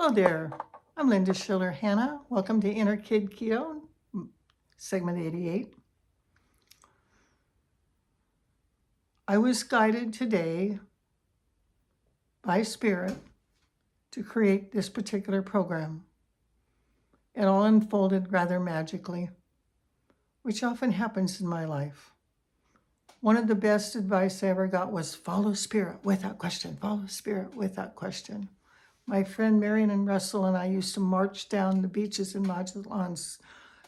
Hello there. I'm Linda Schiller Hanna. Welcome to Inner Kid Keto, segment 88. I was guided today by Spirit to create this particular program. It all unfolded rather magically, which often happens in my life. One of the best advice I ever got was follow Spirit without question, follow Spirit without question. My friend Marion and Russell and I used to march down the beaches in Mazatlan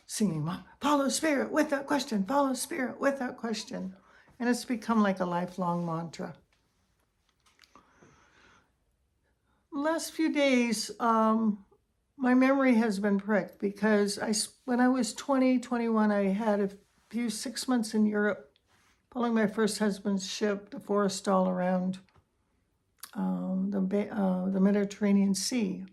singing, follow Spirit without question, follow Spirit without question. And it's become like a lifelong mantra. Last few days, my memory has been pricked because when I was 21, I had a few 6 months in Europe, following my first husband's ship, the forest all around the Mediterranean Sea.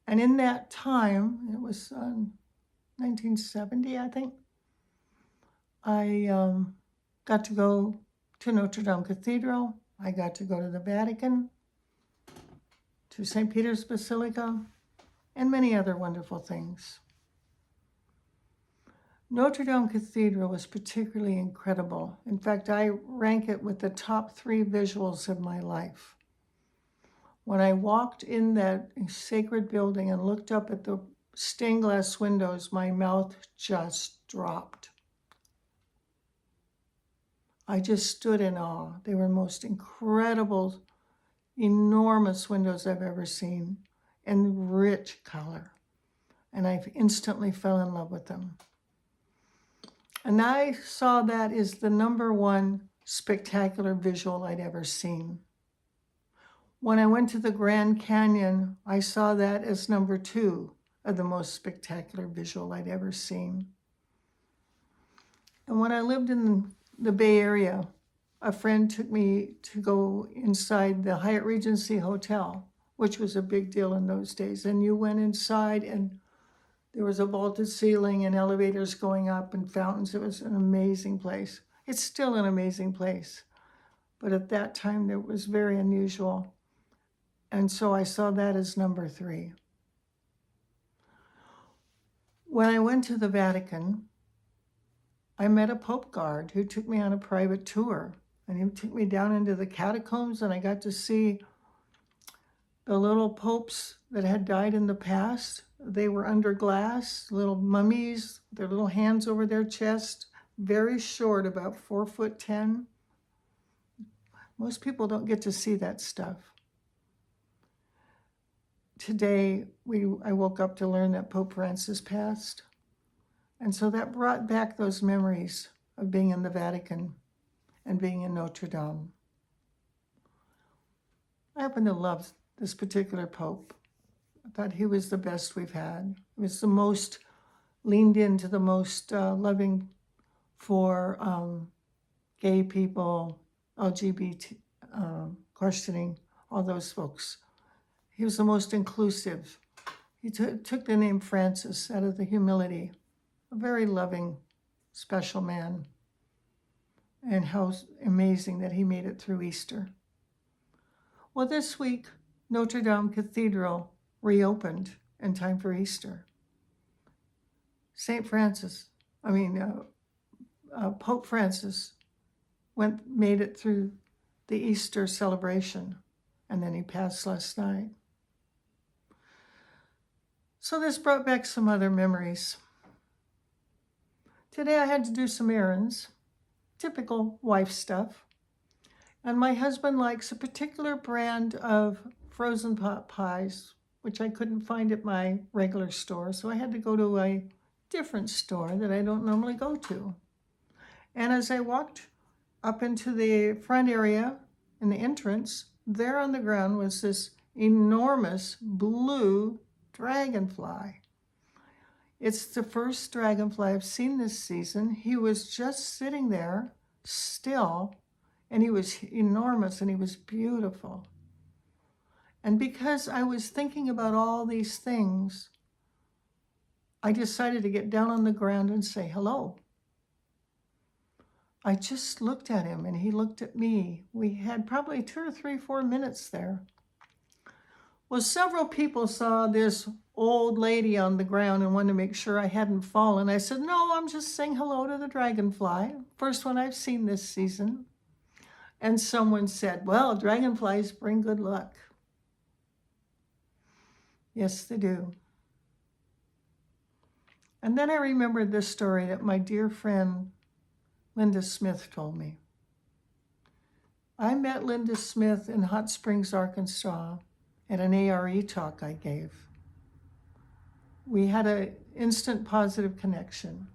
And in that time, it was 1970, I think, I got to go to Notre Dame Cathedral. I got to go to the Vatican, to St. Peter's Basilica, and many other wonderful things. Notre Dame Cathedral was particularly incredible. In fact, I rank it with the top 3 visuals of my life. When I walked in that sacred building and looked up at the stained glass windows, my mouth just dropped. I just stood in awe. They were the most incredible, enormous windows I've ever seen, and rich color. And I instantly fell in love with them. And I saw that as the #1 spectacular visual I'd ever seen. When I went to the Grand Canyon, I saw that as #2 of the most spectacular visual I'd ever seen. And when I lived in the Bay Area, a friend took me to go inside the Hyatt Regency Hotel, which was a big deal in those days. And you went inside and there was a vaulted ceiling and elevators going up and fountains. It was an amazing place. It's still an amazing place. But at that time, it was very unusual. And so I saw that as #3. When I went to the Vatican, I met a Pope guard who took me on a private tour. And he took me down into the catacombs, and I got to see the little popes that had died in the past. They were under glass, little mummies, their little hands over their chest, very short, about 4'10". Most people don't get to see that stuff. Today, I woke up to learn that Pope Francis passed. And so that brought back those memories of being in the Vatican and being in Notre Dame. I happen to love this particular Pope. I thought he was the best we've had. He was the most leaned into, the most loving for gay people, LGBT, questioning, all those folks. He was the most inclusive. He took the name Francis out of the humility. A very loving, special man. And how amazing that he made it through Easter. Well, this week, Notre Dame Cathedral reopened in time for Easter. Pope Francis made it through the Easter celebration, and then he passed last night. So this brought back some other memories. Today I had to do some errands, typical wife stuff. And my husband likes a particular brand of frozen pot pies, which I couldn't find at my regular store. So I had to go to a different store that I don't normally go to. And as I walked up into the front area in the entrance, there on the ground was this enormous blue dragonfly. It's the first dragonfly I've seen this season. He was just sitting there still, and he was enormous and he was beautiful. And because I was thinking about all these things, I decided to get down on the ground and say hello. I just looked at him and he looked at me. We had probably 2 or 3, 4 minutes there. Well, several people saw this old lady on the ground and wanted to make sure I hadn't fallen. I said, no, I'm just saying hello to the dragonfly. First one I've seen this season. And someone said, well, dragonflies bring good luck. Yes, they do. And then I remembered this story that my dear friend Linda Smith told me. I met Linda Smith in Hot Springs, Arkansas at an ARE talk I gave. We had an instant positive connection.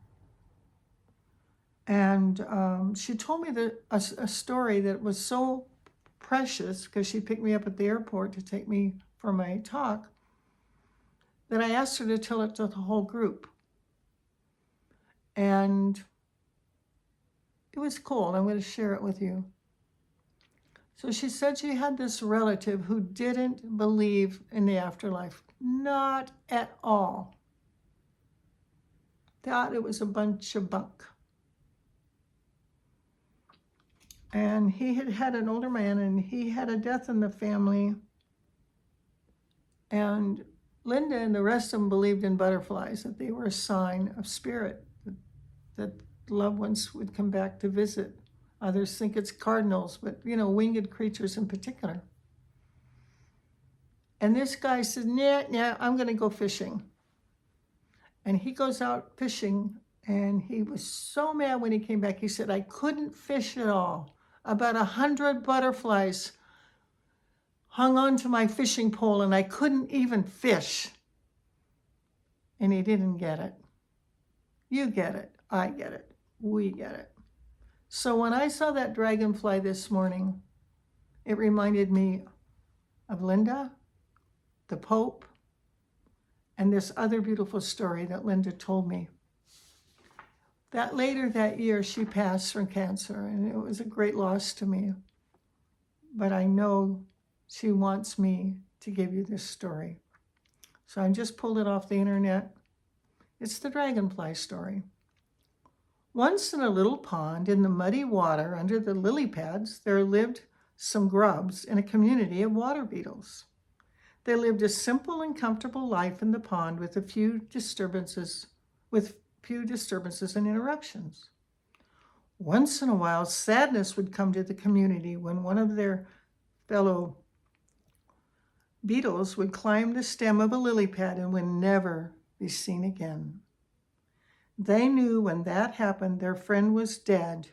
And she told me a story that was so precious, because she picked me up at the airport to take me for my talk, that I asked her to tell it to the whole group. And it was cool, and I'm going to share it with you. So she said she had this relative who didn't believe in the afterlife, not at all. Thought it was a bunch of bunk. And he had an older man, and he had a death in the family. And Linda and the rest of them believed in butterflies, that they were a sign of spirit, that loved ones would come back to visit. Others think it's cardinals, but winged creatures in particular. And this guy says, nah, I'm going to go fishing. And he goes out fishing, and he was so mad when he came back. He said, I couldn't fish at all. About 100 butterflies hung onto my fishing pole, and I couldn't even fish. And he didn't get it. You get it. I get it. We get it. So when I saw that dragonfly this morning, it reminded me of Linda, the Pope, and this other beautiful story that Linda told me. That later that year, she passed from cancer, and it was a great loss to me. But I know she wants me to give you this story. So I just pulled it off the internet. It's the dragonfly story. Once in a little pond in the muddy water under the lily pads, there lived some grubs in a community of water beetles. They lived a simple and comfortable life in the pond with few disturbances and interruptions. Once in a while, sadness would come to the community when one of their fellow beetles would climb the stem of a lily pad and would never be seen again. They knew when that happened, their friend was dead,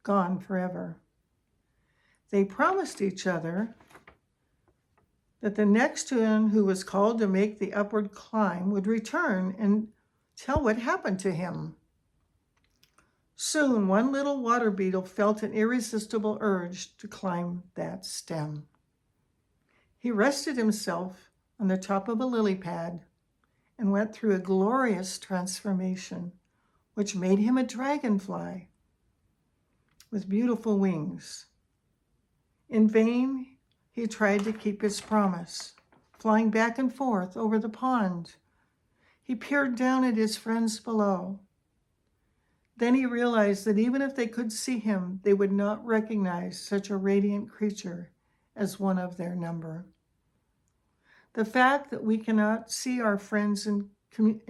gone forever. They promised each other that the next one who was called to make the upward climb would return and tell what happened to him. Soon, one little water beetle felt an irresistible urge to climb that stem. He rested himself on the top of a lily pad and went through a glorious transformation, which made him a dragonfly with beautiful wings. In vain, he tried to keep his promise, flying back and forth over the pond. He peered down at his friends below. Then he realized that even if they could see him, they would not recognize such a radiant creature as one of their number. The fact that we cannot see our friends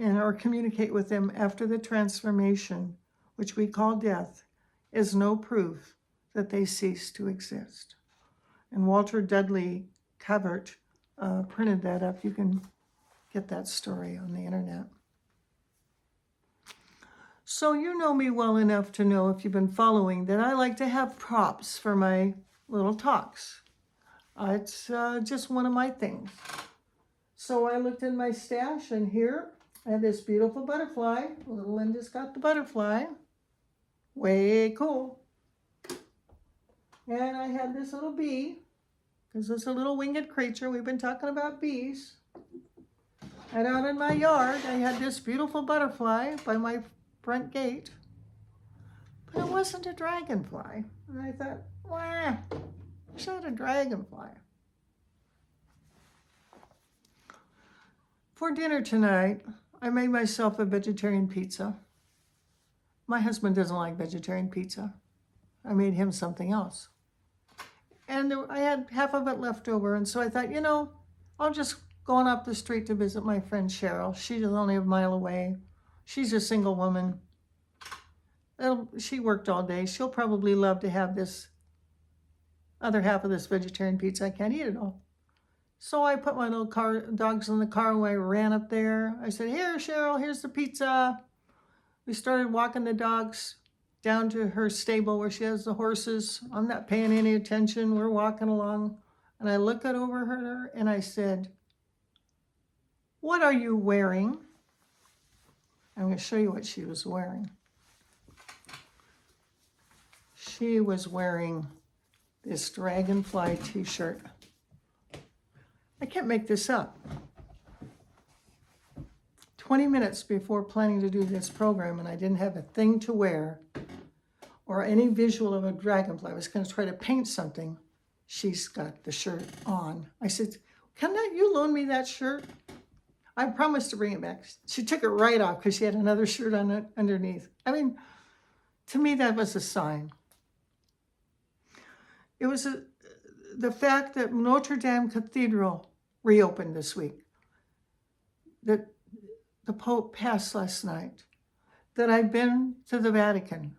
or communicate with them after the transformation, which we call death, is no proof that they cease to exist. And Walter Dudley Covert printed that up. You can get that story on the internet. So you know me well enough to know, if you've been following, that I like to have props for my little talks. It's just one of my things. So I looked in my stash, and here I had this beautiful butterfly. Little Linda's got the butterfly. Way cool. And I had this little bee, because it's a little winged creature. We've been talking about bees. And out in my yard, I had this beautiful butterfly by my front gate. But it wasn't a dragonfly. And I thought, wah, it's not a dragonfly. For dinner tonight, I made myself a vegetarian pizza. My husband doesn't like vegetarian pizza. I made him something else. And I had half of it left over, and so I thought, I'm just going up the street to visit my friend Cheryl. She's only a mile away. She's a single woman. She worked all day. She'll probably love to have this other half of this vegetarian pizza. I can't eat it all. So I put my little dogs in the car when I ran up there. I said, "Here, Cheryl, here's the pizza." We started walking the dogs down to her stable where she has the horses. I'm not paying any attention. We're walking along. And I look over her and I said, "What are you wearing?" I'm going to show you what she was wearing. She was wearing this Dragonfly t-shirt. I can't make this up. 20 minutes before planning to do this program, and I didn't have a thing to wear or any visual of a dragonfly. I was going to try to paint something. She's got the shirt on. I said, "Can you loan me that shirt?" I promised to bring it back. She took it right off because she had another shirt on it underneath. I mean, to me, that was a sign. It was the fact that Notre Dame Cathedral reopened this week, that the Pope passed last night, that I've been to the Vatican.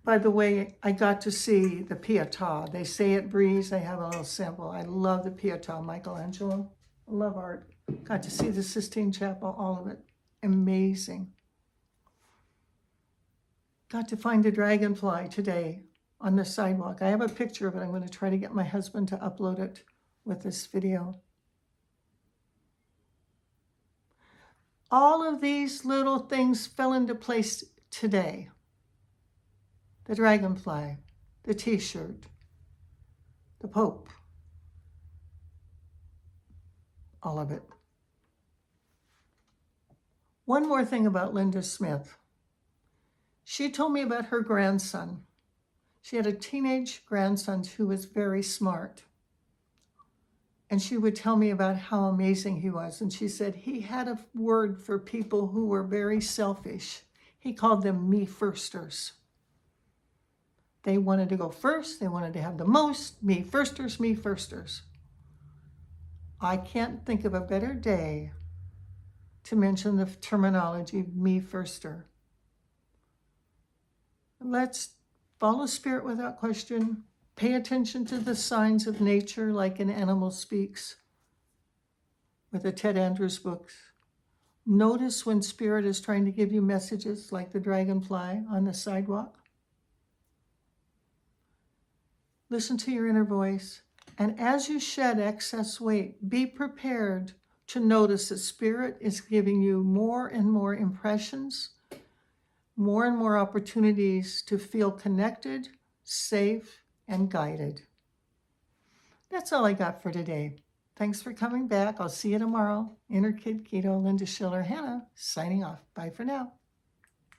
By the way, I got to see the Pietà. They say it breathes. I have a little sample. I love the Pietà, Michelangelo. I love art. Got to see the Sistine Chapel, all of it. Amazing. Got to find a dragonfly today on the sidewalk. I have a picture of it. I'm going to try to get my husband to upload it with this video. All of these little things fell into place today. The dragonfly, the t-shirt, the Pope, all of it. One more thing about Linda Smith. She told me about her grandson. She had a teenage grandson who was very smart. And she would tell me about how amazing he was. And she said he had a word for people who were very selfish. He called them me-firsters. They wanted to go first. They wanted to have the most. Me-firsters, me-firsters. I can't think of a better day to mention the terminology me-firster. Let's follow spirit without question. Pay attention to the signs of nature like in Animal Speaks with the Ted Andrews books. Notice when spirit is trying to give you messages like the dragonfly on the sidewalk. Listen to your inner voice. And as you shed excess weight, be prepared to notice that spirit is giving you more and more impressions, more and more opportunities to feel connected, safe, and guided. That's all I got for today. Thanks for coming back. I'll see you tomorrow. Inner Kid Keto, Linda Schiller, Hannah, signing off. Bye for now.